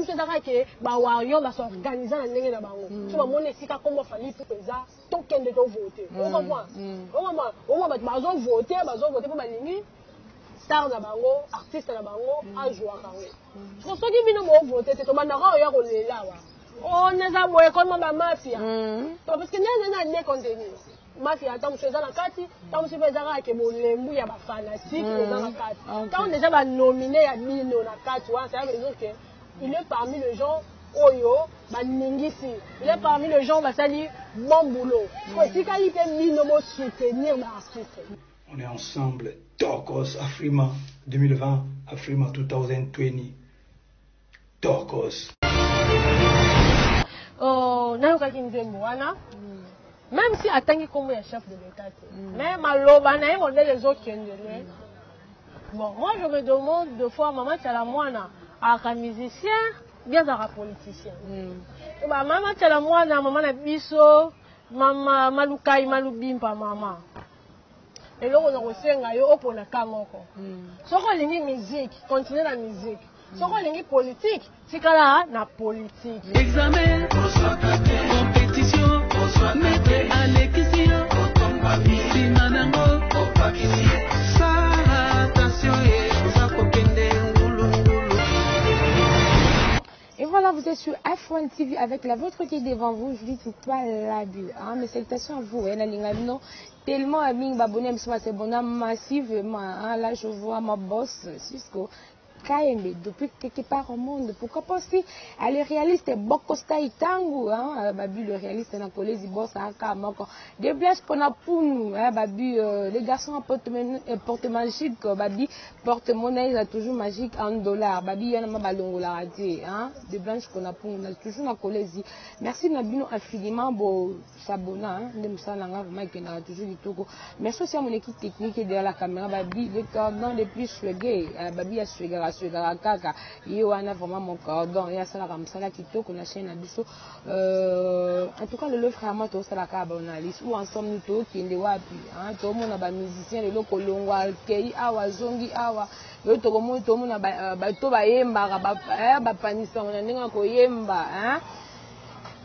mosusu ezaka ke bawario basorganize na ndenge na bango so bamoni esika kombo fali mpo eza tokende tovote okomwa bato bazovote mpo balingi star na bango artiste na bango azwaka yango soki bino bovote te tobandaka oya kolela awa on eza boye koma bamafia parce que ndenge na ne contenu mafia ata mosusu eza na kati ntango mosusu mpe ezaka ke bolembu ya bafanatike eza na kati ntango deja banomine ya bino na kati wana ça veut dire que il est parmi les gens oyo baningisi il est parmi les gens basali bon boulot etikali mpe bino bosoutenir baartiste. On est ensemble, Torkos, Afrima 2020, Afrima 2020, Torkos. Nayokaki nzembo wana même si atangi kombo ya chef de l'état mais maloba na ye modele ezokendele. Bon, moi je me demande deux fois Mama Tchala mwana aka musicien bien azaka politicien Mama Tchala mwana mama na biso mama malukai malubimpa mama eloko na kosenga yo opona ka moko soko olingi musique continue na musique soko olingi politique tikala na politique. Examen, compétition, maître Alexia, Sinanango, et voilà, vous êtes sur F1 TV avec la vôtre qui est devant vous. Je dis c'est toi la bu. Mes salutations à vous. Tellement aming babonné, c'est bon, massivement. Là, je vois ma boss, Cisco. KMB, depuis quelque part au monde. Pourquoi pas aussi les réalistes Bokosta Itangu, babu le réaliste na kolezi boss aka moko. Des blagues qu'on a pour nous, babu les garçons en porte magique, babi porte-monnaie là toujours magique en dollars. Babi yana ma balongo la raté, des blagues qu'on a pour nous toujours na kolezi. Merci Nabino infiniment bo sabona, de musalanga vraiment que na toujours du togo. Merci aussi à mon équipe technique derrière la caméra, babi le cordon le plus swagé, babi a swagé kaka yo wana vraiment mon cordon ya sala comme ça là kitoko na chaîne na biso en tout cas le frère moi to sala ka ba journaliste ou ensemble nous to kende wapi to mona ba musicien le kolongwa kei awa zongi awa yo to mona ba to ba yemba ba panisa na ndinga ko yemba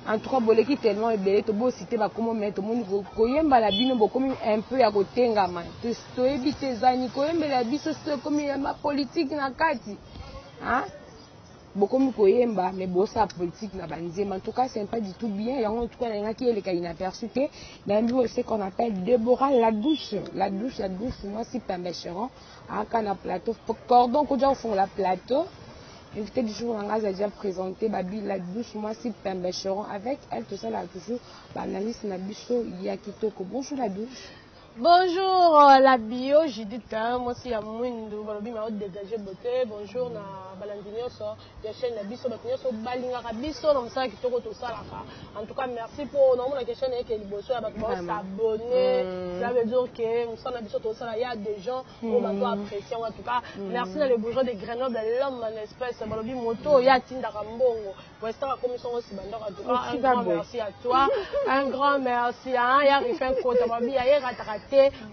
en tout cas boleki tellement ebele to bo cité ba comment mettre moni ko yemba la bino bo comme un peu ya kotenga man to ebite zani ko yemba la biso comme ma politique na kati beaucoup koyemba mais bossa politique na banzema en tout cas c'est pas du tout bien et en tout cas il y a qui est inaperçu que dans nous c'est qu'on appelle Déborah la douche moi si Pembecheron à kana plateau cordon ko déjà font la plateau invité du jour on a déjà présenté babi la douche moi si Pembecheron avec elle tout ça là toujours analyste na biso ya kitoko. Bonjour la douche. Bonjour la bio, Judith, moi aussi à Mouindou, balobi ma dégager beauté. Bonjour na balandinioso, ya chaîne na biso batinioso balinga biso na msala kitoko to salaka. En tout cas merci pour non la question est que liboso ya bato s'abonner. Ça veut dire que msala biso to sala il y a des gens on va apprécier en tout cas. Merci dans le bourgeois de Grenoble l'homme en espèce balobi moto ya tinda kambongo. Pour l'instant la commission aussi bandora en tout cas un grand merci à toi. Un grand merci à ya Rifin Kota babi ya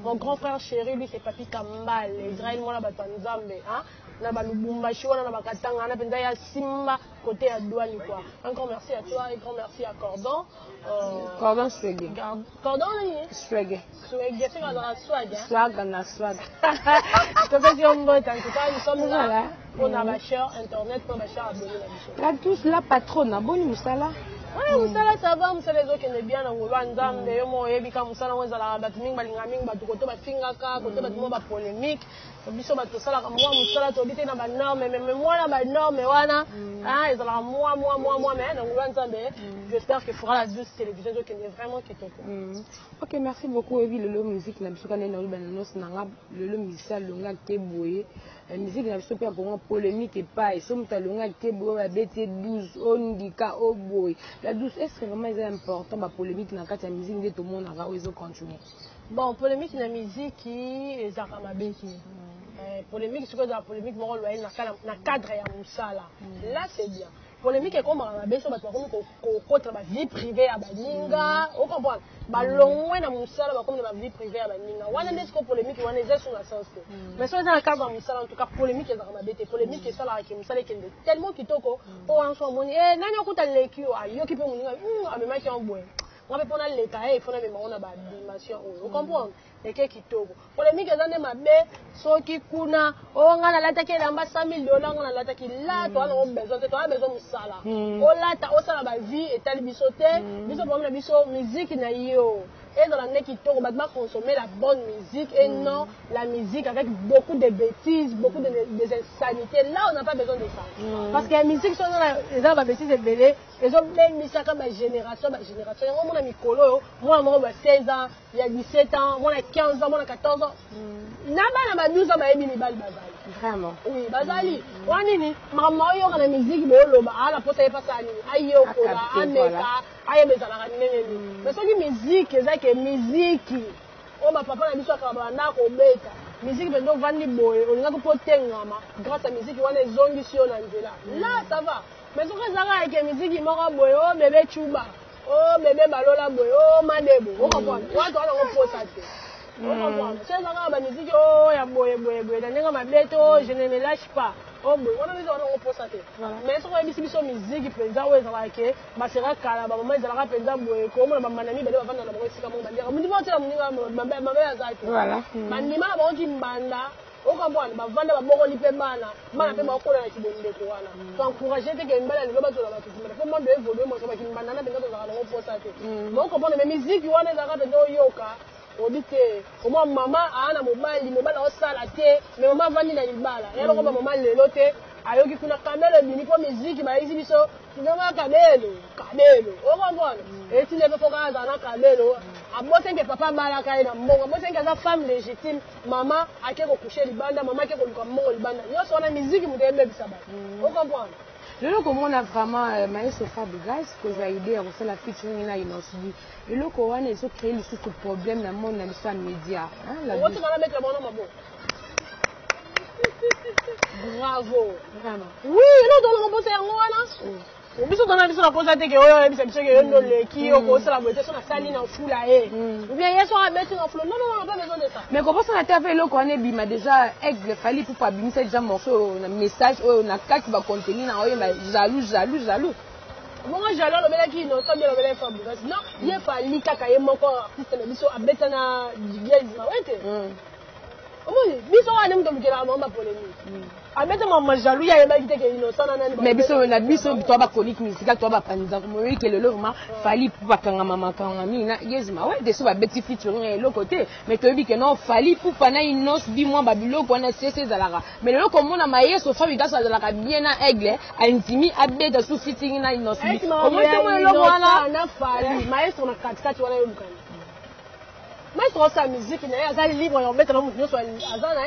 mon grand frère chéri, lui c'est Papi Kambal, Israël moi la Batanzambe, na balubumbashi wana na bakatanga na penda ya simba côté à douane quoi. Encore merci à toi et grand merci à Cordon. Cordon swag. Cordon swag. Swag, c'est dans la swag. Swag na swag. Je te fais dire en tout cas nous sommes là pour ma chère internet pour ma chère abonnée la la tous la patronne, bonne musala. Oui, ça va, vous savez que est bien dans le Rwanda, mais moi, je suis comme ça, on est à la batterie, côté de polémique, biso bato sala moi musala to bité na ba norme mais moi na ba norme wana ils ont moi mais dans Rwanda j'espère que fera la douce télévision qui est vraiment kitoko. OK, merci beaucoup et le musique na biso kana na nos na le musicien longa keboye musique na biso pe pour polémique et pas et somme ta longa keboye BT 12 ondika oboy la douce est vraiment important ba polémique na kati ya musique de tout le monde na raison continuer. Bon, polémique na musique qui ezaka mabeki. Polémique, ce que dans la polémique, moi, na cadre ya musala. Là, c'est bien. polémique est comme un baisse, contre ma vie privée à Baninga. Vous comprenez? Balongwe na musala comme ma vie privée à Baninga. Wana n'est-ce que polémique, wana est sur la sens. Mais sur un cadre musala, en tout cas, polémique est dans ma bête. Polémique est ça là qui musala qui est tellement kitoko. Oh, en soi, moni, eh, nani okuta lekio, ayo qui peut moninga, amema qui en bois. On va prendre l'état et il faut même on a ba dimension. Vous comprenez? Et que kitoko. Polémique est dans ma bête, so qui kuna, oh, on a l'attaqué dans $100 000, on a l'attaqué là, toi on a besoin de musala. Oh là, ta osala ba vie et ta bisoté, biso pour la biso musique na yo. Et dans l'année qui tourne, on va consommer la bonne musique et non la musique avec beaucoup de bêtises, beaucoup de insanités. Là, on n'a pas besoin de ça. Parce que la musique, sont dans la bêtise et belé, ils ont même mis ça comme génération. Moi, moi, j'ai 16 ans, il y a 17 ans, moi, j'ai 15 ans, moi, j'ai 14 ans. N'a 12 ans, j'ai mis bazali. Vraiment. Oui, bazali. Wanini, maman, il y a la musique, mais la poste est pas ça. Aïe, ameka. Aïe, mais ça n'a rien. Mais c'est une musique, c'est une musique. Oh, ma papa, la musique, musique, mais donc, Vandi Boy, on a que grâce à la musique, on a des zones sur là, ça va. Mais ce que ça va avec la musique, il m'aura boy, oh, bébé Chouba, oh, bébé Balola Boy, oh, Madebo, on comprend. On va faire ça. On comprend. C'est ça, la musique, oh, ya boy, ma bête, oh, je ne me lâche pas. Oh, boy, on a besoin de faire ça. Mais ce qu'on a dit, c'est que la musique, président, ouais, ça va être, ma sera calme, maman, elle sera président, boy, comme ma mamie, elle va vendre la boîte, c'est comme on va dire. On dit, ma mère, voilà. Ma nima, on dit, banda. On comprend, ma vendre la boîte, on peut bana. Ma fait ma couleur qui donne des courants. Pour encourager, c'est qu'il y a une balle, elle va battre la batte. Pour moi, de évoluer, moi, je vais une banane, mais on va faire ça. Mais on comprend, mais musique, on a des yoga. On dit que maman a un mobile au salaté, mais maman va ni la libala. Et alors, maman le lote, ayo qui kuna kamelo, ni pour musique, ma exhibition, tu n'as pas kamelo. On comprend. Et si les gens font un kamelo, à moi, c'est que papa malaka est dans mon, à moi, c'est que sa femme légitime, maman a qu'à coucher les bandes, maman qui a couché les bandes. Il y a sur la musique, vous devez même ça. On comprend. Le loco on a vraiment maïs au Fabregas que j'ai aidé à refaire la featuring là il m'a suivi. Le loco on a ils ont créé le souci problème dans le monde dans l'histoire média. Moi tu vas mettre la bonne maman. Bravo. Vraiment. Oui, nous dans le bon c'est en là. Biso dans la biso na constater que oyo biso que yondo leki oko sala bote so na sali na fula ou bien yeso a mettre en flou. Non, on n'a pas besoin de ça. Mais comment ça na fait le connaît bima déjà aigle fallait pour pas bimisa déjà morceau na message oyo na ka qui va contenir na oyo jaloux. Moi jaloux le bela qui non comme le bela femme. Non, il fallait kaka ye moko artiste na biso abeta na digiez ma wete. Oui, biso wa nem to bikela mama polémique. Mais biso toi ba chronique musicale toi ba panza comme oui que le vraiment fallait pour pas kanga mama kanga mina yezima ouais des ba beti featuring le côté mais tu dis que non fallait pour pas na innos bi moi babilo pour na cc zalara mais le comme on a maïe so fabi gasa zalara bien na aigle intimi abeda sous featuring na innos bi comment tu le voilà na fallait maestro na katikati wala yo mukani. Maestro sa musique na azali libre on mettre na mutu so azana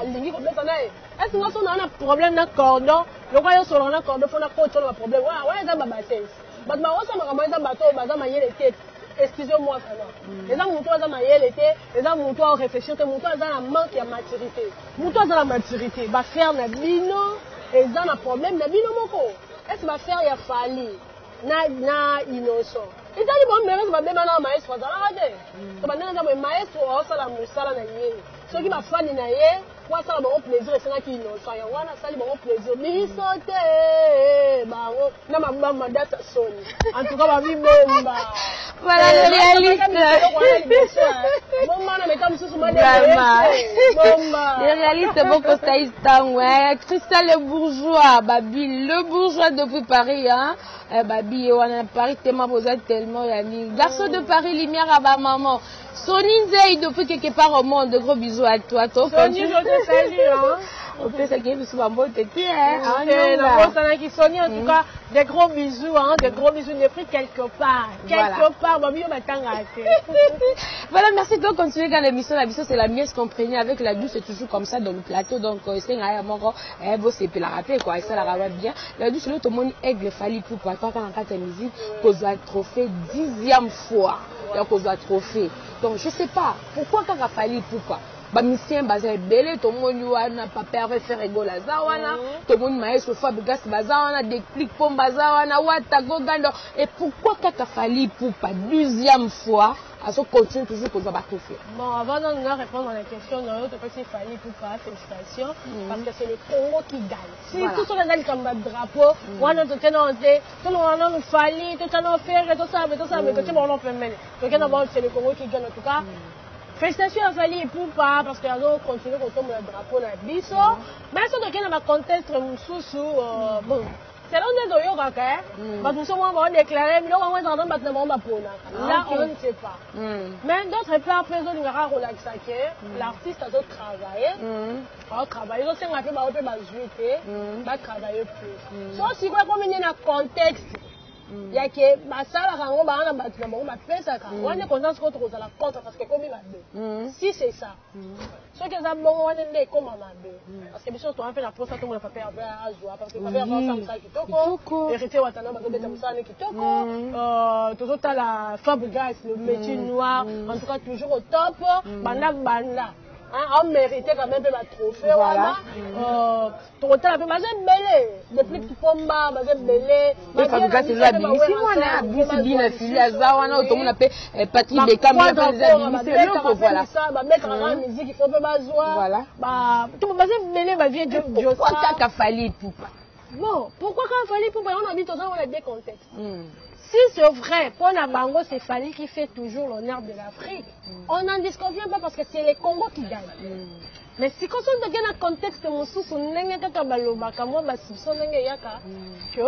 lingi ko mettre na est-ce que nous avons un problème dans cordon le quoi sur un cordon faut na coach sur le problème ouais ça ba bassesse but ma osa ma kamata bato baza ma yele tête excusez-moi ça non les gens mutu baza ma yele tête les gens mutu en réfléchir que mutu baza na manque de maturité mutu baza na maturité ba faire na bino et ça na problème na bino moko est-ce que ba faire ya fali na innocent et ça dit bon mais ça va même na maestro ça la raté ça va na maestro ça la musala na yé ceux qui va fali na yé quoi ça va plaisir et ça qui innocent ya wana ça li bon plaisir bisote ba na mama data soni en tout cas ba vi bomba voilà le réaliste le réaliste beaucoup ça instant ouais Cristal le bourgeois babi le bourgeois depuis Paris hein babi on a Paris tellement yani garçon de Paris lumière à ba maman Sony Nzei depuis quelque part au monde de gros bisous à toi Sony je te salue hein. On peut se gagner sur ma bonne tête hein. Sony en tout cas des gros bisous hein, des gros bisous de prix quelque part babi on m'attend à voilà merci de continuer dans l'émission c'est la mienne comprenez avec la douce c'est toujours comme ça dans le plateau donc c'est un moro bon c'est la rappeler quoi ça la rappelle bien la douce le tout le monde aigle fallait pour pas quand ta musique cause un trophée 10e fois donc cause un trophée donc je sais pas pourquoi quand il fallait pour pas bamisien baza ebele tomoni wana papa Hervé Ferrego aza wana tomoni maestro Fabregas baza wana Déclic Pom baza wana Wata Gogando et pourquoi kaka Fally Ipupa deuxième fois à ce continue toujours pour battre fait. Bon, avant de répondre à la question, notre petit Fally Ipupa, félicitations, parce que c'est le Congo qui gagne. Si tout le monde a comme drapeau, on a tout le monde a Fally, tout le monde a fait, tout ça, mais tout le monde a fait mener. Donc, c'est le Congo qui gagne en tout cas. Félicitations à Fally Ipupa, parce que nous continuons à tomber le drapeau dans le biso. Mais si on a un contexte, bon. C'est là où on est au Yoga, nous sommes déclarés, mais on est en train de là, on ne sait pas. Mais d'autres parts, présents, nous avons relaxé, l'artiste a d'autres travaillé, ils ont fait ma travailler plus. Sauf si vous avez un contexte, il y a que ça, on est content contre la contre parce que comme il si c'est ça, ce que ça bon on est comme parce que bien sûr on fait la procédure tout le monde fait à jouer parce que faire ça qui toko hérité watana ba beta musane qui toko toujours la Fabregas le métier noir en tout cas toujours au top banda on méritait quand même un trophée voilà ton temps un peu belé depuis que pomba baza belé Fabregas c'est la bisi wana bisi bina fili azawana tout le monde appelle Patrick Bekam il appelle voilà ça ba mettre en musique il faut pas bazoa voilà bah tout baza belé ba vie de pourquoi kaka Fally Ipupa bon pourquoi quand Fally Ipupa on habite dans un des contextes. Si c'est vrai, pour Nabango, c'est Fally qui fait toujours l'honneur de l'Afrique. On n'en disconvient pas parce que c'est les Congo qui gagnent. Mais si on a un contexte,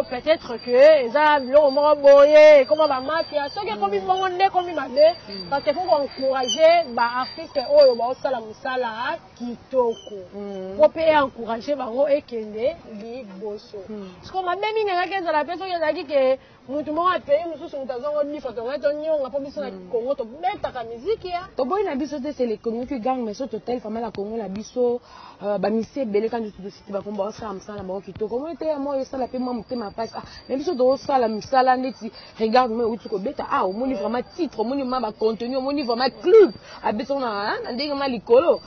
peut-être que ça comment va mafia, ce qui est comme ils vont comme ils parce qu'il faut encourager les artistes pour encourager et kende li bosso. Parce qu'on m'a même dit que la personne qui a dit que nous tout le monde a payé nous sommes dans un livre on a donné on a pas besoin de Congo to mettre ta musique ya. To boy na biso c'est les Congo qui gagnent mais sur total femme la Congo la biso ba misi belé quand tu cité ba komba ça amsala ba kitoko comment était moi ça la paix moi mutema passe mais biso do ça la misala ndeti regarde mais où tu ko beta au moni vraiment titre moni ma contenu moni vraiment club a biso na ndenge ma likolo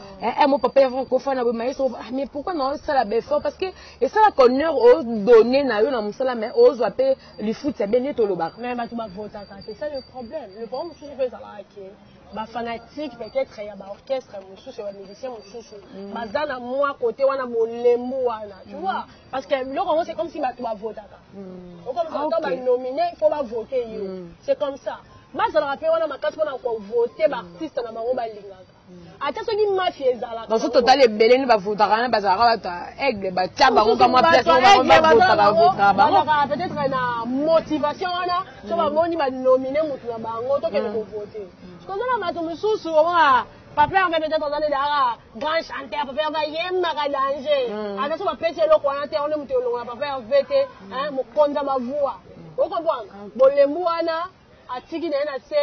mon papa avant ko fa na ba maestro mais pourquoi non ça la befort parce que et ça la connaître au donner na yo na musala mais aux appel le foot c'est bien to loba mais ba tu ba voter c'est ça le problème c'est que ça là qui ba fanatique peut-être il y a ba orchestre mususu ba musicien mususu bazana moi côté wana bolembu wana tu vois parce que le comment c'est comme si ba tu ba voter on comme quand ba nominé il faut ba voter yo c'est comme ça ba ça rappelle wana makasi wana ko voter ba artiste na bango ba lingaka ata soki mafia ezala dans ce total ebele ni ba voter kana bazara ba aigle ba tia bango comme place ba voter ba peut-être na motivation wana so ba moni ba nominé mutu na bango to ke ko voter quand on a matou mususu wa papa on peut-être dans des grand chanteur papa va yemba ka danger ata so ba pese lo ko na te on mutu lo na papa vete mo konda ma voix o comprendre bolembu wana atiki na se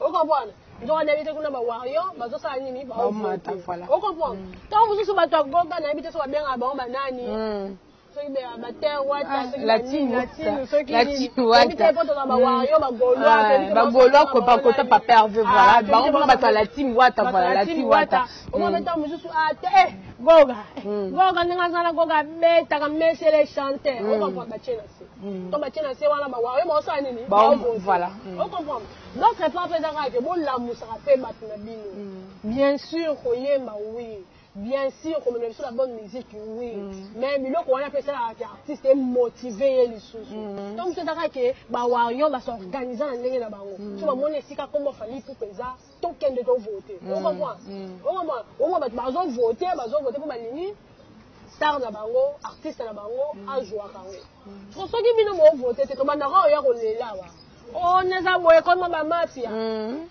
o comprendre donc on habite kuna ba wario bazo sa nini ba mata voilà o comprendre tant vous so ba to goga na habite so ba bien ba nani la team bagolo ko pa kota pa perdre voilà bango ba la team wata voilà la team wata on va mettre mususu ate goga ninga sana goga beta ka mesele chanter on va pas batchela c'est to batchela c'est wana ba wario ba sa nini voilà on comprend donc c'est pas peut-être que bon la musaka pe batna bino bien sûr koyemba oui. Bien sûr, comme on a sur la bonne musique, oui. Mais le qu'on a fait ça, l'artiste est motivé les sous. Donc c'est d'accord que Bawarion va s'organiser en ligne là-bas. Tu vas montrer si comment Fally pour ça, token de ton voter. On comprend. On va voter pour Malini. Star na bango, artiste na bango, a jouer kango. Pour ceux qui viennent voter, c'est comme on a rien on est là. On est à voir comme ma mafia.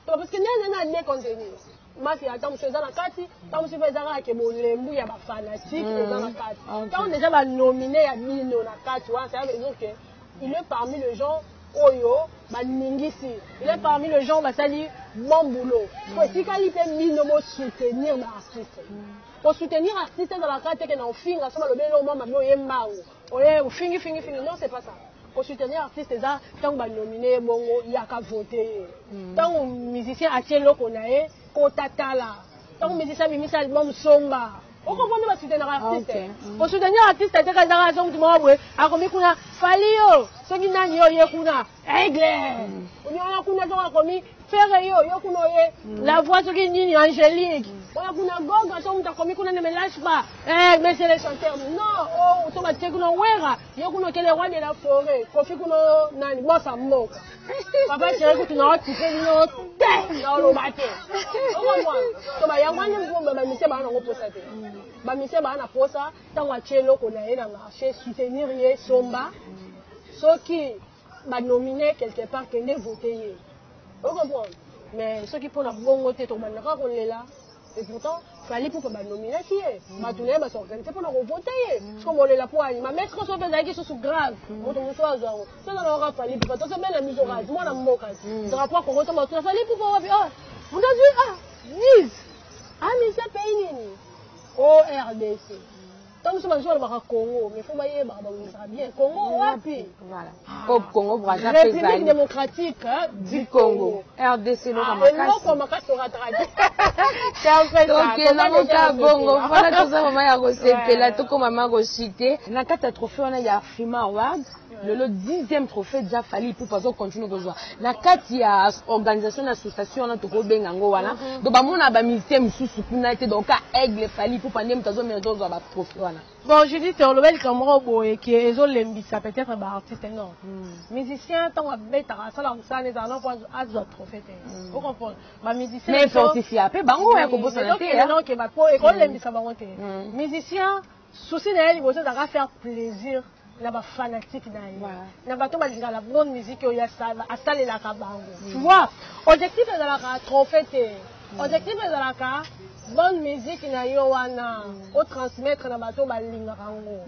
Parce que nous on a des contenus. Mafia tant que na kati tant que fezaka ke bolembu ya ba fanatique eza na kati tant déjà ba nominé ya bino na kati wa ça veut dire que il est parmi les gens oyo ba ningisi il est parmi les gens ba sali bon boulot faut si qualité bino mo soutenir na artiste pour soutenir artiste dans la kati que na ofinga so ba lobelo mama mo yembango oye ofingi non c'est pas ça. Pour soutenir artiste ça tant ba nominé bongo il y a qu'à voter tant musicien a tiens loko na e ko tatala tant musicien bimisa album somba on comprend pas soutenir artiste pour soutenir artiste c'est que dans son mot ouais a comme kuna falio so ki nani yo ye kuna aigle on a kuna donc comme faire yo kuna ye la voix so ki nini angélique on kuna gogo so mta comme kuna ne me lâche pas mais c'est les chanteurs non oh so ba tekuna wera yo kuna kele roi de la forêt kofi kuna nani bossa mboka papa chéri kuna otipe no te no lo bate on moi so ba ya mwana ngomba ba mise ba na ngoposa te ba mise ba na posa tango achelo kona ye na marché soutenir ye somba soki ba nominer quelque part que ne voter on comprend mais ceux qui pour la bongo te to bandaka ko lela et pourtant fallait pour ba nominer qui est ba tourner ba s'organiser pour le voter comme on lela pour ma maître so fait qui sont grave on to so azao ça dans aura fallait pour ça même la mise au rage moi na mboka ça rapport ko to ma fallait pour on a vu Nice mais ça pays nini au RDC. Tant que je suis au Congo, mais il faut bien Congo, wapi. Voilà. Congo, Brazza, République démocratique du Congo. RDC, le Ramakas. C'est un peu ça. Donc, là, mon cas, Bongo, voilà tout ça, maman, il y a là, tout comme maman, il cité. Dans le cadre trophée, on a Afrima Award. Le 10e trophée déjà fallu pour pas continuer de jouer. Na kati ya organisation association na toko bengango wana. Donc ba mona ba ministère mususu kuna été donc aigle fallu pour pandem tazo mais dozo ba trophée wana. Bon, je dis le bel Camaro boy qui ezo lembisa peut-être ba artiste non. Musicien tant beta ça la ça les allons pour azo trophée. Vous comprenez? Ba musicien mais fortifié après bango ya ko bossa na té. Non que ba po et ko lembisa ba monter. Musicien souci na elle besoin de faire plaisir. Na ba fanatique na ye na bato balinga la bonne musique oyo asalelaka bango tu vois objectif ezalaka trophée te objectif ezalaka bonne musique na yo wana o transmettre na bato balingaka yango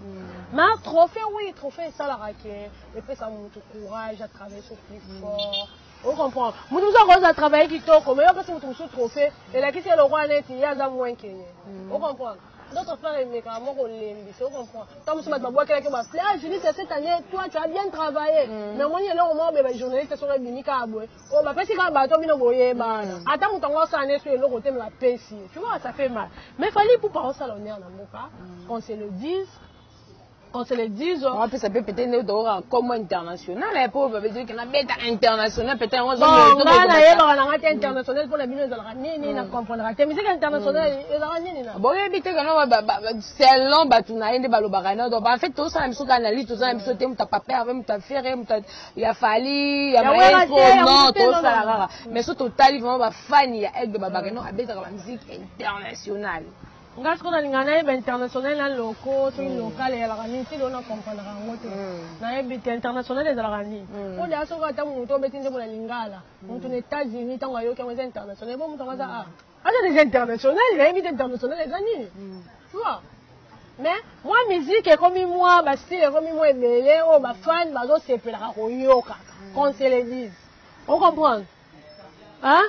ma trophée oui trophée esalaka ke epesa motu courage à travailler sur plus fort on comprend motu mosu akoza travailler kitoko mais yokasi motu mosu trophée elakisi eloko wana eti ye aza moins ke ye on comprend. D'autres frères et mes camarades, on l'aime, tu comprends. Quand je dis que cette année, toi, tu as bien travaillé. Mais moi, il y a un moment, les journalistes sont venus à Aboué. Oh, ma petite camarade, tu as bien attends, tu as année sur le côté de la paix. Tu vois, ça fait mal. Mais il fallait pour pas ça l'honneur dans mon cas, qu'on se le dise. On se le dit, on peut s'appeler peut-être comme international, et pour dire qu'on a bête international, peut-être on a international pour la musique de la Nini, on comprendra. La musique internationale, il y a la Nini. Bon, éviter que nous, c'est long, tu n'as rien de balobarana. Donc, en fait, tout ça, même si tu analyses, tout ça, même si tu n'as pas peur, même tu as fait, il a fallu, il y a maestro, non, tout ça, mais surtout, total, il va fan, il y a aide de babarano, à bête de la musique internationale. Parce qu'on a une international local, local et la rani, si l'on a compris la rani, na ebite international et la rani. On a souvent tant on met dans la lingala, on tourne États-Unis, tant ailleurs qu'on est international, bon on a des internationaux, il y a des internationaux les rani, tu vois. Mais moi musique est comme moi, bah style est comme moi, mais oh bah fan, bah d'autres c'est la royoka, qu'on se le dise, on comprend, hein?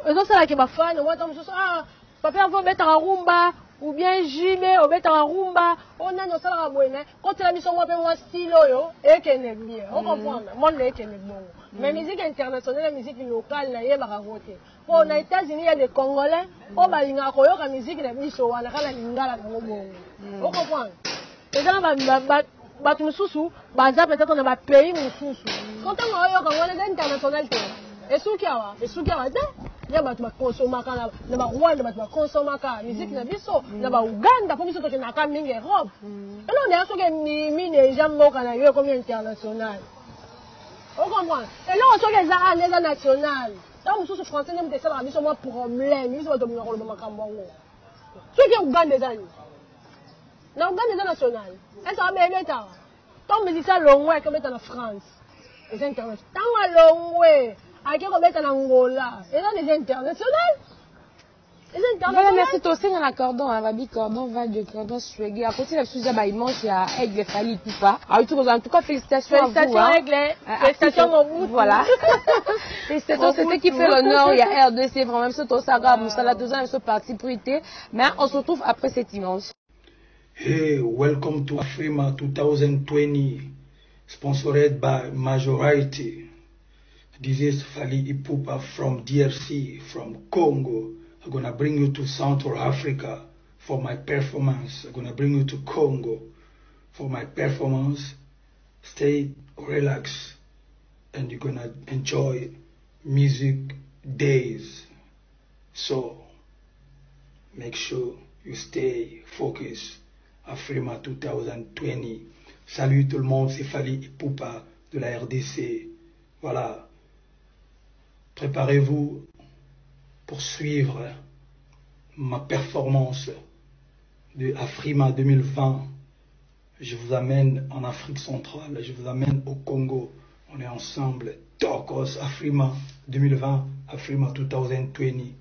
Et donc c'est là que bah fan, on va tomber sur ça. Papa va mettre en rumba ou bien JB ou mettre en rumba on a nos salaires bonnes quand la mission moi style yo et que ne bien on comprend moi ne que ne bon mais musique internationale la musique locale na yeba ka voter pour aux États-Unis il y a des Congolais on balinga ko yo ka musique na biso wana kala lingala na bon on comprend et dans ba tu mususu baza peut-être na ba pays mususu quand on yo ka wana international et soukiawa ya batu ba consomaka na ba Rwanda batu ba consomaka musique na biso na ba Uganda pour biso to na ka mingi Europe et là on est soke mimi déjà mboka na yo comme international on comprend et là on soke za les national là on sous français même de ça la biso moi problème biso ba to bina ko lo makambo ngo soke Uganda zani na Uganda national et ça ba beta tant musicien longwe comme dans la France les internationaux tant longwe à qui on met en Angola et là les internationales voilà merci toi c'est un accordon un babi cordon va de cordon swagé à côté de la sujet bah immense il y a Aigle Fali Poupa en tout cas félicitations à vous Aigle félicitations à vous voilà félicitations c'était qui fait l'honneur il y a RDC vraiment c'est toi ça grave ça la deuxième ce parti priorité mais on se retrouve après cette immense. Hey, welcome to Afrima 2020 sponsored by Majority. This is Fally Ipupa from DRC, from Congo. I'm gonna bring you to Central Africa for my performance. I'm gonna bring you to Congo for my performance. Stay relaxed and you're gonna enjoy music days. So make sure you stay focused. Afrima 2020. Salut tout le monde, c'est Fally Ipupa de la RDC. Voilà. Préparez-vous pour suivre ma performance de Afrima 2020. Je vous amène en Afrique centrale, je vous amène au Congo. On est ensemble. Torkos, Afrima 2020, Afrima 2020.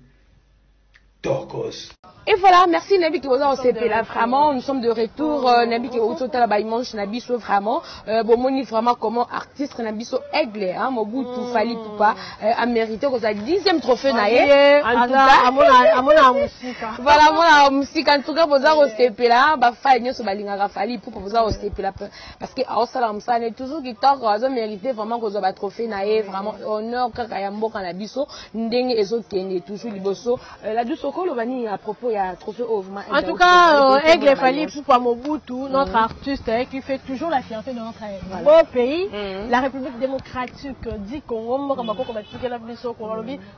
Torkos. Et voilà, merci Nabi qui vous a OCP là, vraiment, nous sommes de retour, Nabi qui vous a la baïmanche, Nabi so vraiment, bon, moni vraiment comment artiste, Nabi so aigle, hein, Mobutu, Fally Ipupa, a mérité que ça 10e trophée naïe, en tout cas, à mon musique. Voilà, mon musique, en tout cas, vous a OCP là, bah, Fally, so balinga, Fally Ipupa, vous a OCP là, parce que, à Osalam, ça n'est toujours qui tord, vous a mérité vraiment que vous a trophée naïe, vraiment, honneur, kakayambo, kanabiso, ndenge, ezo, kende, toujours, liboso, la douce au col, à propos, trophée en tout cas, Aigle Fally Ipupa Mobutu, notre artiste qui fait toujours la fierté de notre beau pays, la République démocratique dit Congo,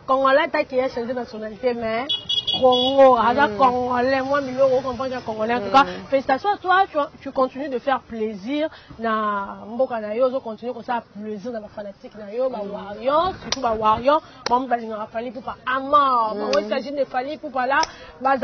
Congolais qui a changé de nationalité, mais Congo, Congolais, moi, on comprend qu'il y a Congolais. En tout cas, félicitations à toi, tu continues de faire plaisir na Mboka na yo, continue comme ça plaisir dans la fanatique na yo, Warrior, surtout Warrior, bon, Fally Ipupa Ama, il s'agit de Fally Ipupa là, en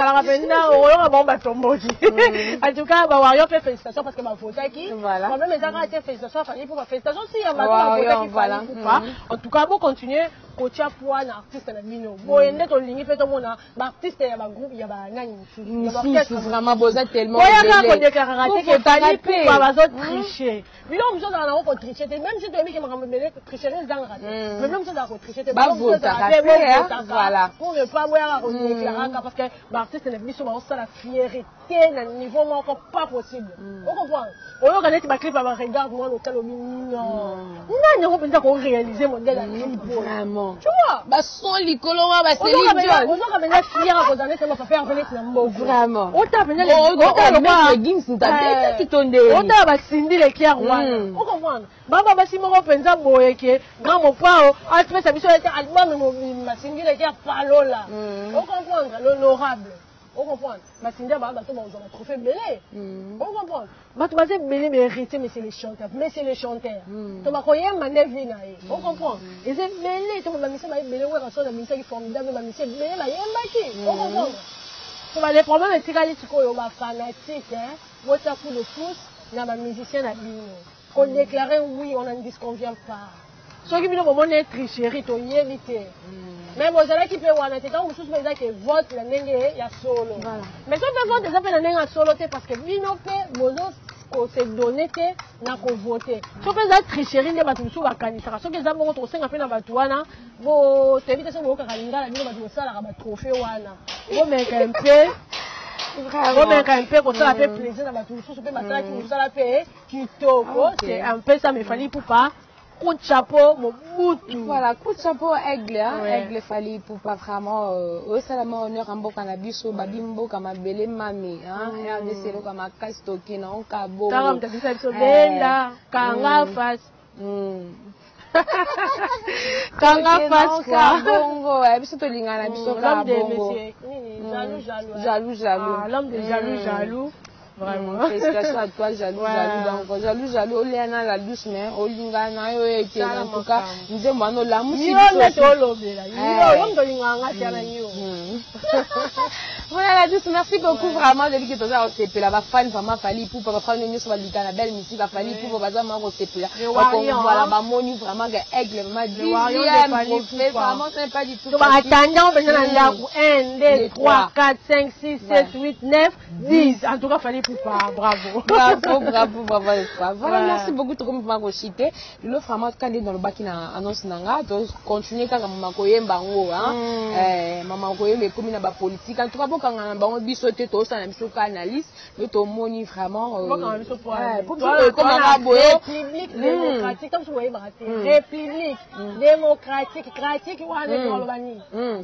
tout cas, Warrior fait félicitations parce que ma vote qui. Voilà. Moi-même, j'ai félicitations à Fally Ipupa. Félicitations aussi à ma vote qui Fally Ipupa. En tout cas, bon continuer. Coach pour un artiste na mino. Bon, il est en ligne fait tout le monde. Artiste, il y a un groupe, il y a un nani. C'est vraiment beau ça tellement. Il y a un déclaration que Fally Ipupa va tricher. Mais là, on nous a encore triché. Même si tu as mis que ma mère tricher les gens. Mais même si tu as triché, tu as voilà. Pour ne pas voir un déclaration parce que l'artiste n'est plus sur la fierté à un niveau encore pas possible. On comprend. On regarde ma clip, regarde moi local au mignon. Non, on peut réaliser mon modèle. Vraiment. Tu vois, bah son licoloma, bah c'est l'idiot. On a quand même fier à vos années, ça m'a fait revenir sur le mot. Vraiment. On t'a venu le leggings, t'as qui tonde. On t'a bah Cindy les Kiar One. On comprend. Baba bah si mon pensa boye que grand mon frère, a fait sa mission était album ma Cindy les Kiar Palola. On comprend l'honorable. On comprend. Ma Cindy bah tout bon on a trophée belé. On comprend. Bah tu vas belé mérité mais c'est les chanteurs. Mais c'est les chanteurs. Tu vas croire manevi na e. On comprend. Et c'est belé tu vas mission bah belé ouais parce que la mission est formidable ma mission belé bah yembaki. On comprend. Tu vas les problèmes c'est quand tu ko yo ba fanatique hein. Votre coup de pouce na ma musicien na bino. Qu'on déclarer oui on ne disconvient pas. Ceux qui viennent au moment de tricherie to yebité. Mais vous allez qui peut voir, c'est quand vous souhaitez que vote la nenge ya solo. Voilà. Mais quand vous votez, ça fait la nenge ya solo, parce que bino pe mozo ko se donner que na ko voter. Si vous faites tricherie, les batu sous la candidature. Si vous avez votre 5 à faire na batuana, vous t'évitez ça vous kalinga la bino batu ça la ba trophée wana. Vous mettez un peu. Vous mettez un peu comme ça fait plaisir na batu sous pe masala qui vous ça la paye kitoko, c'est un peu ça me Fally Ipupa. Coup de chapeau, Mobutu. Voilà, coup de chapeau, aigle, hein, aigle Fally Ipupa vraiment, ça la honneur en boka na biso, babimbo kama bele mami, hein, RDC lo kama kastoki na onka bo. Karam ta bisa biso benda, kanga face. Kanga face quoi. Bongo, biso to lingana biso ka bongo. Jaloux. Ah, l'homme de jaloux. Vraiment. Félicitations à toi, jaloux. Donc, jaloux, Léana la douce, mais Olingana, en tout cas, nous demandons la musique. Voilà la douce, merci beaucoup vraiment de l'équipe de la OCP. La fan, vraiment, Fally Ipupa, la fan, nous sommes la belle musique, la Fally Ipupa, vraiment, OCP. Voilà, ma moni, vraiment, aigle, vraiment, 10e, vraiment, ce n'est pas du tout. Attendons, 1, 2, 3, 4, 5, 6, 7, 8, 9, 10. En tout cas, Fally Ipupa, bravo. Voilà, merci beaucoup, tout comme vous m'avez le vraiment, quand il est dans le bac, il annonce Nanga, donc, continuez quand maman Koyemba, maman Koyemba, comme il a politique, en tout cas, bon, kanga bango biso te to ça na biso ka analyse mais to moni vraiment kanga biso pour comme un boyo république démocratique comme vous voyez république démocratique critique wana to lobani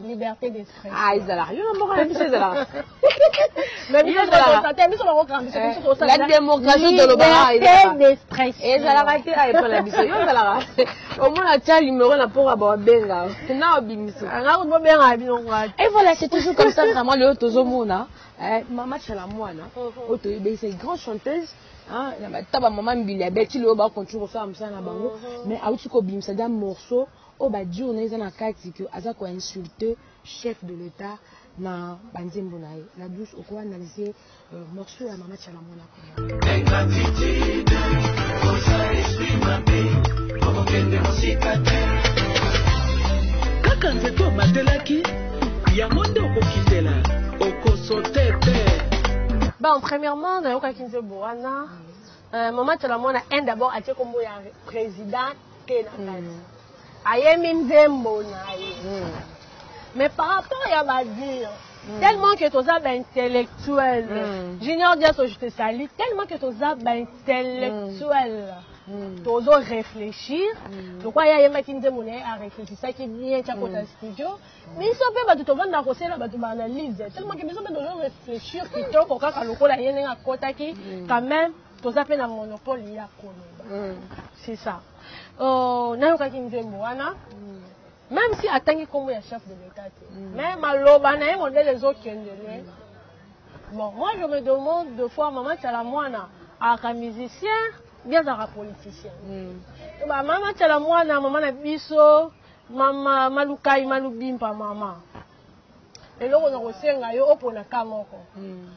liberté d'expression ah ezala yo na moko na biso ezala mais biso to biso ba ko kanga biso to ça la démocratie de l'obara liberté d'expression ezala ka te ay pour la biso yo ezala au moins la tia numéro na pour ba benga na obimiso nga ko benga bino kwa et voilà c'est toujours comme ça vraiment le tozomona Mama Chalamwana oto c'est une grande chanteuse hein taba maman mbili abeti le ba continue ça amsa na bango mais auti ko bimisa da morceau o ba di on eza na kati que aza ko insulter chef de l'état na banzembo na ye la douce au quoi analyser morceau ya Mama Chalamwana ingratitude osa esprit mabe okende mosikate kaka nzeko batelaki yango nde okokitela okosotete. Bon, premièrement, na yoka kinze boana Mama Chalamwana en d'abord atie kombo ya président ke na kati ayemi nzembo na ye mais par rapport ya ba dire tellement que toza ba intellectuel Junior Diaso je te salue tellement que toza ba intellectuel tozo réfléchir pourquoi ya yema kinze mona a réfléchir ça qui bien cha kota studio mais ils sont pas to vanda ko sela ba to analyse tellement que besoin de réfléchir kitoko kaka lokola yene nga kota ki quand même toza pe na monopole ya koloba c'est ça na yoka kinze mwana même si attendez comme il y a chef de l'État mais maloba na on est les autres kendele bon moi je me demande deux fois Mama Chalamwana a musicien bien à politicien bah Mama Chalamwana maman na biso mama malukai malubimpa mama et là on a reçu un yo opona kamoko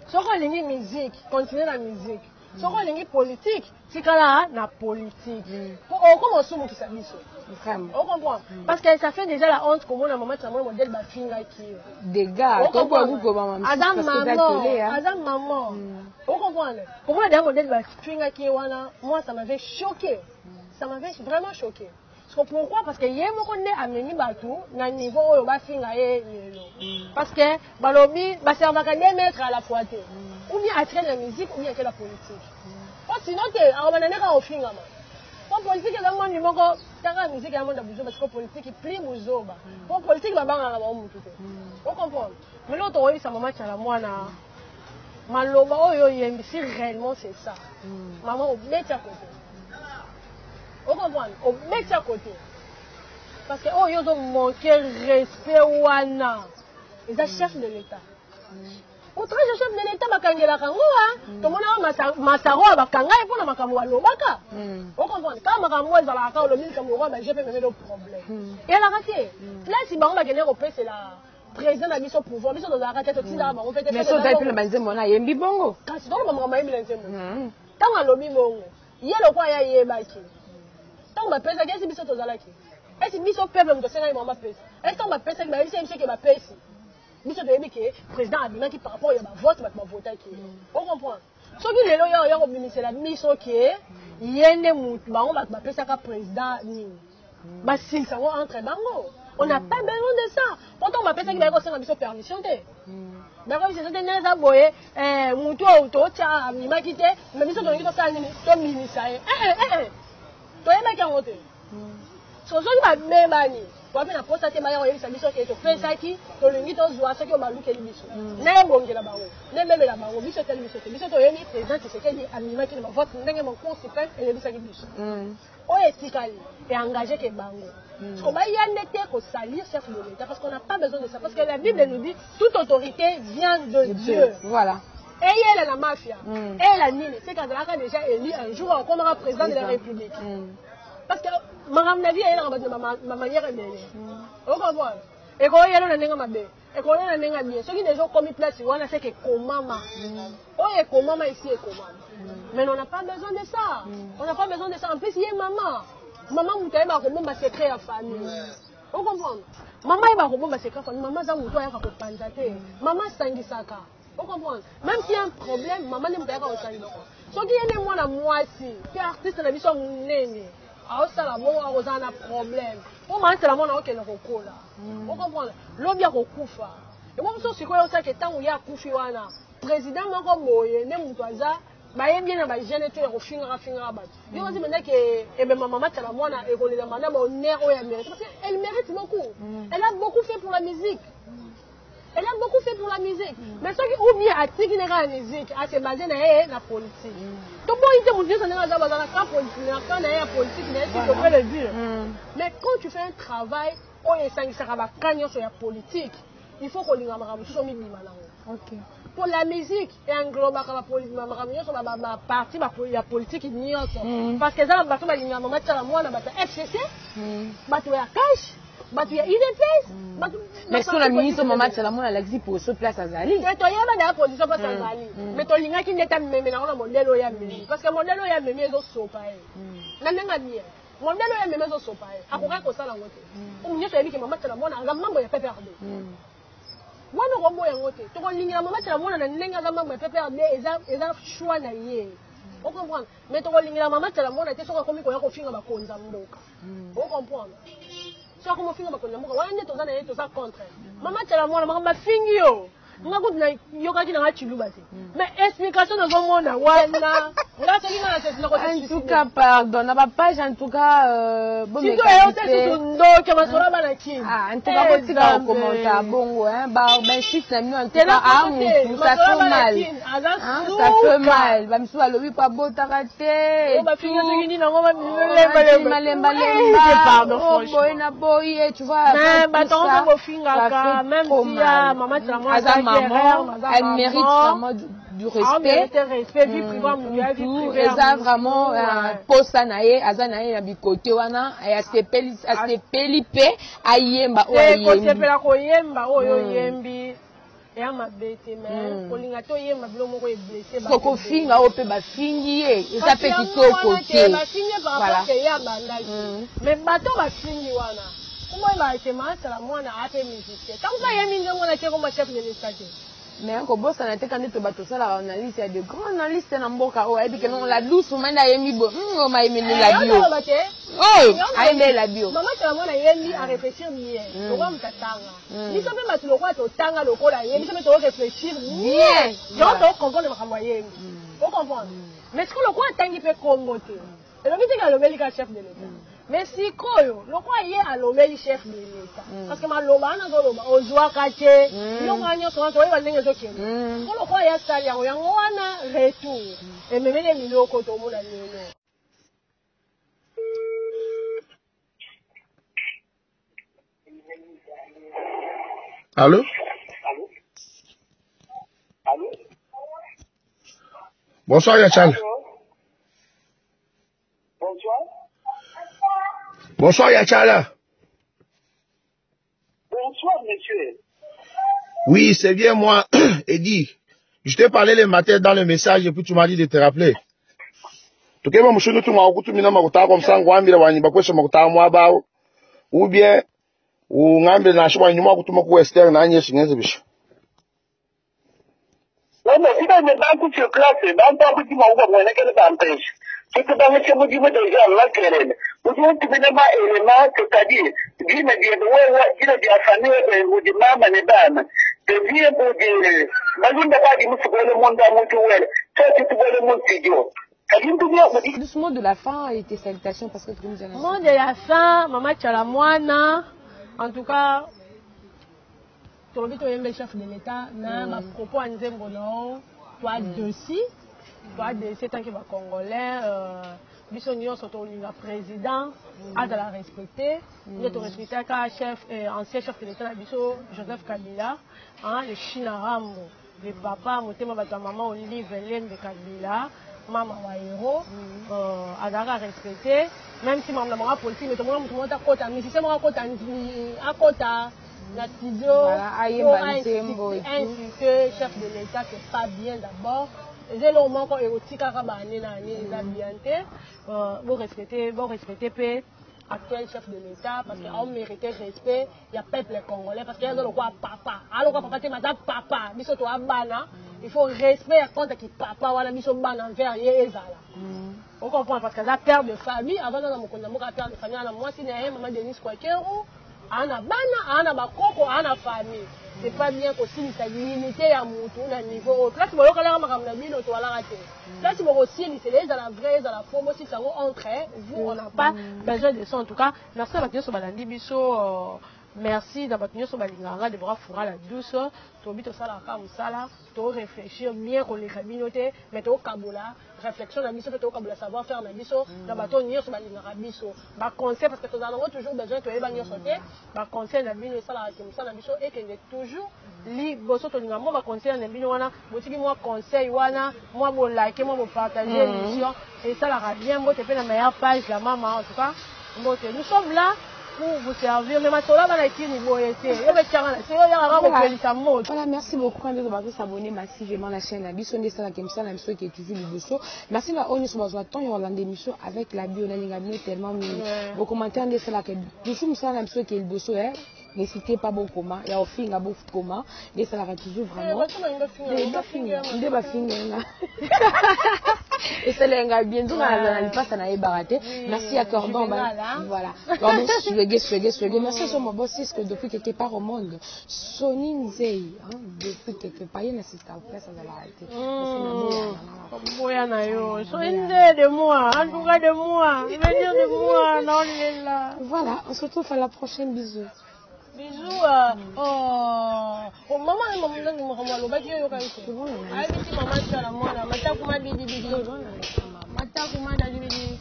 soko lingi musique continuer la musique soko lingi politique tikala na politique comment somo ki sabiso vraiment on comprend parce que ça fait déjà la honte comment la maman ça modèle ba finga qui des gars to ko ku ko maman adam maman on comprend comment la modèle ba finga qui wana moi ça m'avait choqué ça m'avait vraiment choqué pourquoi parce que yé moko nde ameni batou na niveau oyo ba finga ye lelo parce que balobi ba servaka 2 mètres à la fois ou bien attirer la musique ou bien que la politique sinon te aobananeka ofinga ma pour politique eza mondi moko tanga musique ya monde buzo parce que politique pli muzoba pour politique babanga na bamutu te on comprend mais l'autre oyi sa Mama Chalamwana maloba oyo yembisi réellement c'est ça maman obeti à côté on comprend obeti à côté parce que oyo zo manquer respect wana eza chef de l'état autre chef de l'état bakangela kango to mona masaro bakanga pour na makambo alobaka on comprend quand makambo ezala ka olobi makambo ba j'ai pas même le problème et la raté là si bango bakene repese la président na biso pouvoir biso dans la raté to tinda bango fait mais so dai pile banzembo na yembi bongo kasi donc makambo mayembi nzembo tant alobi bongo yelo kwa ya yebaki tant ba pesa kesi biso to zalaki est-ce biso peuple mto senga mama pesa est-ce tant ba pesa ba biso que ba pesa biso de que président abima qui par rapport ya ba vote ba voter qui on comprend so ki lelo ya ko bimisela biso ke yende mutu bango ba pesa ka président ni ba silsa wo entre bango on n'a pas besoin de ça pourtant ba pesa ki ba ko senga biso permission te ba ko biso te neza boye mutu auto cha abima ki te mais biso to ngi to sala ni to minisa to yeba ka ngote so so ba membani wapi na posta te baya oyebisa biso ke to pesaki to lingi to zwa soki o balukeli biso na ebongela bango na memela bango biso teli biso to yeni président Tshisekedi amimaki na vote ndenge mon cour suprême elebisaki biso o etikali et engagé ke bango ko ba yande te ko salir chef de l'État parce qu'on n'a pas besoin de ça parce que la Bible nous dit toute autorité vient de Dieu voilà et elle est la mafia et la nini c'est quand elle a déjà élu un jour comme président de la République parce que madame na vie elle a ma manière de on comprend et quand elle a nenga mabe et quand elle a nenga bien ceux qui déjà commis place wana c'est que komama oh et komama ici et komama mais on n'a pas besoin de ça on n'a pas besoin de ça en plus il y a maman mutaye ba ko bomba secret ya famille on comprend maman ba ko bomba secret famille maman za muto ya ka ko panza te maman sangisaka on comprend même s'il y a un problème maman ne mutaye ka ko sangisaka ceux qui ene mwana mwasi qui artiste na biso munene aosala bongo akozala na problème po Mama Chalamwana okende kokola on comprend lobi akokufa et moi je suis quoi ça que tant où il y a koufi wana président moko boye ne mutu aza bayembi na ba jeune to ya kofinga bat yo aussi maintenant que et même maman tala mwana e ko le manda ba honneur o ya mérite parce qu'elle mérite beaucoup elle a beaucoup fait pour la musique. Elle a beaucoup fait pour la musique. Mais ce qui ou bien attique la musique, à se baser dans la politique. Donc bon, il te montre ça dans la politique, quand la politique, tu peux le dire. Mais quand tu fais un travail, on est sans ça va gagner sur la politique. Il faut qu'on lui ramène tout son minimum. OK. Pour la musique, et englobe la politique, ma partie la politique il y a parce que ça va pas la maman ça moi na ba FCC, ba tu ya cash. Batu ya IDPS mais sur la ministre maman Tchalamona la dit pour ce place à Zali mais to yeba na position place à Zali mais to linga ki ndeta meme na modelo ya meme parce que modelo ya meme ezo sopa na ndenga bien modelo ya meme ezo sopa akoka ko sala ngote o munyeto yebi ki maman Tchalamona nga mambo ya PPRD wana ko boya ngote to ko linga maman Tchalamona na ndenga za mambo ya PPRD eza choix na ye on comprend mais to ko linga maman Tchalamona te soka komi ko ya ko finga bakonza mboka on comprend. Comme on finit ma connaissance, on est tous en train de se contre. Maman, tu as la maman fingi yo. Nga ko na yoka kina ngachilu basi. Mais explication dans mon monde wana. Nga seli na c'est na ko en tout cas pardon, na ba page en tout cas bon mais. Si tu es au ndo kama sora bana kin. Ah, en tout cas ko tika commentaire bongo hein. Ba ben chic na mi en tout cas ah ça fait mal. Ça fait mal. Ba misu alobi pa bota kate. O ba fingi to ni na ngoma lemba. Pardon franchement. Boy na boy, tu vois. Mais ba ton ko finga ka même si ya maman tu la elle mérite vraiment du respect. Elle a vraiment poste nae, azanae na bikote wana, ya sepelipe ayemba oyo yembi. Ya mabete mais kolinga to yemba bilo moko e blessé ba. Soko finga ope ba fingi ye, eza pe kitoko te. Voilà. Mais bato ba fingi wana. Comment il va être mal, c'est la moine à faire musicien. Tant que y a mis on a été comme chef de l'État. Mais quand boss on a été quand tu bateau ça la analyse, il y a de grands analystes dans Mboka. Oh, et puis que non la douce ou même a mis bon, on m'a aimé la bio. Oh, a aimé la bio. Maman c'est la moine a aimé à réfléchir bien. Le roi m'tanga. Ni ça même à le roi to tanga le ko la yemi, ça me to réfléchir bien. Donc on comprend le ramboyer. On comprend. Mais ce que le roi tangi peut comboter. Et le petit le bel chef de l'État. Mais si koyo, le quoi y est à l'obéi chef de l'État. Parce que ma loba na loba, ozwa kache, yo kanyo so to iba ndenge zoke. Ko le quoi y a ça ya yango wana retour. Et même les miloko to mo la lelo. Allô? Allô? Bonsoir Yachal. Bonsoir. Bonsoir Yachala. Bonsoir monsieur. Oui, c'est bien moi, Eddie. Je t'ai parlé le matin dans le message et puis tu m'as dit de te rappeler. Tu sais, moi, je suis tout comme ça, ou bien, ou ngambe na shwa nyuma kutuma ku Western na nye shingenze bisho. Non, si tu me dans toute classe, dans ta petite maman, on est qu'elle t'empêche. Si tu vas me dire, moi, déjà, là, qu'elle est. Vous dites, tu veux pas élément, c'est-à-dire, dis, mais dis, ouais, dis, la famille, ou dis, maman, et dame. Tu viens pour dire, mais je ne peux pas dire, moi, le monde à mon tour, toi, tu vois le monde, c'est idiot. Doucement de la fin et tes salutations parce que tu nous as dit. Mot de la fin, maman Tchalamwana, en tout cas, tu as vu le chef de l'État, na propos à Nzembono, toi dessus, toi dessus tant que va congolais, Bissonion surtout le président, à de la respecter, il est respecté qu'un chef, ancien chef de l'État, Joseph Kabila, le Chinarambo, le papa, ma maman Olive Hélène de Kabila. Maman wa héros azara respecté même si maman la politique mais tout le monde a kota mais si c'est moi kota à kota la tizo insulter chef de l'État c'est pas bien d'abord et le moment quand érotique à rabaner na ni habileté vous respecter paix actuel chef de l'État parce qu'on méritait respect il y a peuple congolais parce qu'il y a le quoi papa alors quoi papa c'est madame papa biso to abana il faut respect quand qui papa wala biso bana envers ezala on comprend parce que ça père de famille avant dans mon konda mo père de famille na moi si na maman Denise Kwakero ana bana ana bakoko ana famille c'est pas bien kosilisa l'unité ya mutu na niveau place boyokalaka makambo na bino toalaka te place bokosilisa ezala vrai ezala faux bosilisa yango entre vous on n'a pas besoin de ça en tout cas merci bato nyonso balandi biso merci na bato nyonso balingaka de bras fura la douce tobi tosalaka mosala to réfléchir bien koleka bino te mais tokabola réflexion na biso mpe tokabola savoir faire na biso na bato nyonso balingaka biso baconseil parce que tozala nango toujours besoin toyeba nyonso te baconseil na bino esalaka ke mosala na biso ekende toujours liboso tolinga mwa baconseil na bino wana botiki mwa conseil wana mwa bolike mwa bopartage émission esalaka bien mbote mpe na meilleure page la mama en tout cas mbote nous sommes là pour vous servir. Mais maintenant, là, on a été niveau été. Voilà, merci beaucoup quand vous avez s'abonner massivement à la chaîne Labi. On est ça qui est ça, la mission qui est toujours le dosso. Merci à on est sur le temps, il y a l'émission avec Labi. On a l'ingénieur tellement mis vos commentaires de ça là que toujours ça la mission qui est le dosso. N'hésitez pas bon comment. Il y a au fin il y a beaucoup de comment. Et ça va toujours vraiment. Il va finir. Et c'est l'enga bien donc on passe à na baraté. Merci à Cordon. Voilà. Cordon suégué. Merci sur mon boss que depuis quelque part au monde. Sonin Zey, depuis quelque part il n'assiste à place à la arrêter. Boya na yo. Sonin de moi, en tout cas de moi. Venir de moi, non il est là. Voilà, on se retrouve à la prochaine bisous. Bisous maman et maman ndangi mokamwa lo baki yo kaise ai biti mama chala mwana mataku mabidi bidi mataku mada bidi